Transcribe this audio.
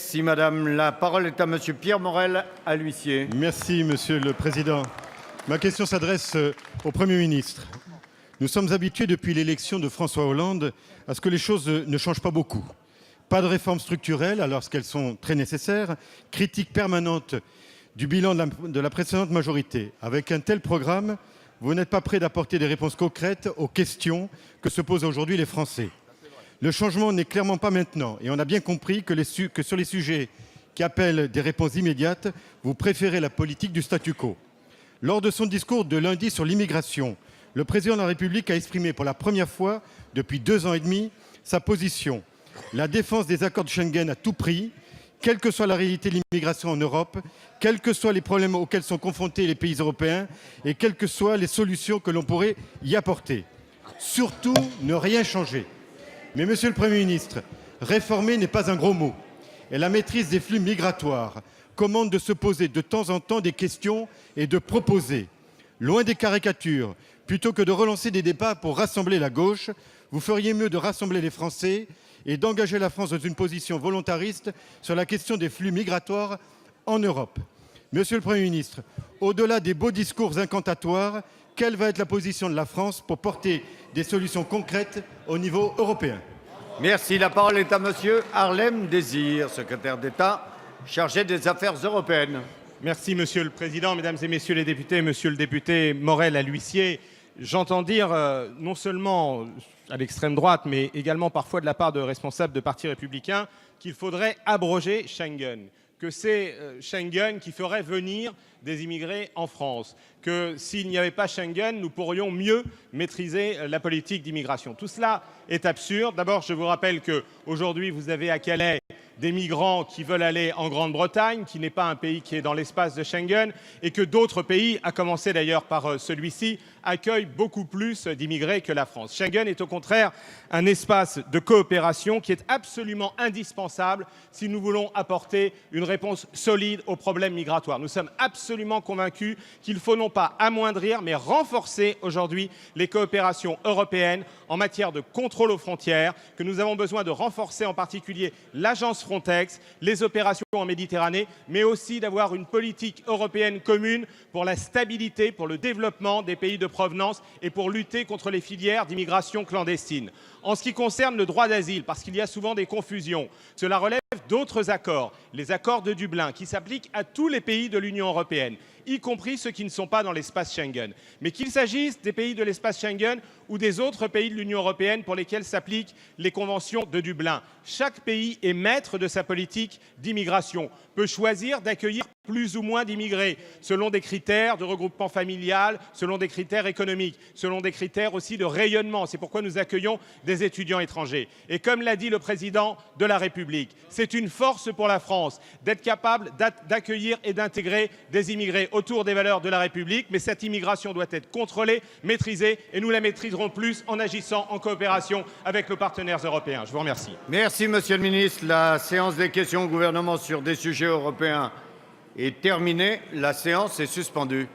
Merci madame. La parole est à monsieur Pierre Morel à l'huissier. Merci monsieur le président. Ma question s'adresse au Premier ministre. Nous sommes habitués depuis l'élection de François Hollande à ce que les choses ne changent pas beaucoup. Pas de réformes structurelles alors qu'elles sont très nécessaires, critique permanente du bilan de la précédente majorité. Avec un tel programme, vous n'êtes pas prêt d'apporter des réponses concrètes aux questions que se posent aujourd'hui les Français. Le changement n'est clairement pas maintenant et on a bien compris que sur les sujets qui appellent des réponses immédiates, vous préférez la politique du statu quo. Lors de son discours de lundi sur l'immigration, le président de la République a exprimé pour la première fois depuis 2 ans et demi sa position. La défense des accords de Schengen à tout prix, quelle que soit la réalité de l'immigration en Europe, quels que soient les problèmes auxquels sont confrontés les pays européens et quelles que soient les solutions que l'on pourrait y apporter. Surtout, ne rien changer. Mais monsieur le Premier ministre, réformer n'est pas un gros mot. Et la maîtrise des flux migratoires commande de se poser de temps en temps des questions et de proposer. Loin des caricatures, plutôt que de relancer des débats pour rassembler la gauche, vous feriez mieux de rassembler les Français et d'engager la France dans une position volontariste sur la question des flux migratoires en Europe. Monsieur le Premier ministre, au-delà des beaux discours incantatoires, quelle va être la position de la France pour porter des solutions concrètes au niveau européen? Merci. La parole est à monsieur Harlem Désir, secrétaire d'État chargé des affaires européennes. Merci Monsieur le Président, Mesdames et Messieurs les députés, Monsieur le député Morel à l'huissier. J'entends dire, non seulement à l'extrême droite, mais également parfois de la part de responsables de partis républicains, qu'il faudrait abroger Schengen, que c'est Schengen qui ferait venir des immigrés en France, que s'il n'y avait pas Schengen, nous pourrions mieux maîtriser la politique d'immigration. Tout cela est absurde. D'abord, je vous rappelle qu'aujourd'hui, vous avez à Calais des migrants qui veulent aller en Grande-Bretagne, qui n'est pas un pays qui est dans l'espace de Schengen, et que d'autres pays, à commencer d'ailleurs par celui-ci, accueillent beaucoup plus d'immigrés que la France. Schengen est au contraire un espace de coopération qui est absolument indispensable si nous voulons apporter une réponse solide aux problèmes migratoires. Nous sommes absolument convaincus qu'il faut non pas amoindrir, mais renforcer aujourd'hui les coopérations européennes en matière de contrôle aux frontières, que nous avons besoin de renforcer en particulier l'agence Frontex, les opérations en Méditerranée, mais aussi d'avoir une politique européenne commune pour la stabilité, pour le développement des pays de provenance et pour lutter contre les filières d'immigration clandestine. En ce qui concerne le droit d'asile, parce qu'il y a souvent des confusions, cela relève d'autres accords, les accords de Dublin, qui s'appliquent à tous les pays de l'Union européenne, y compris ceux qui ne sont pas dans l'espace Schengen. Mais qu'il s'agisse des pays de l'espace Schengen ou des autres pays de l'Union européenne pour lesquels s'appliquent les conventions de Dublin, chaque pays est maître de sa politique d'immigration, peut choisir d'accueillir plus ou moins d'immigrés, selon des critères de regroupement familial, selon des critères économiques, selon des critères aussi de rayonnement. C'est pourquoi nous accueillons des étudiants étrangers. Et comme l'a dit le président de la République, c'est une force pour la France d'être capable d'accueillir et d'intégrer des immigrés autour des valeurs de la République, mais cette immigration doit être contrôlée, maîtrisée, et nous la maîtriserons plus en agissant en coopération avec nos partenaires européens. Je vous remercie. Merci monsieur le ministre. La séance des questions au gouvernement sur des sujets européens est terminée. La séance est suspendue.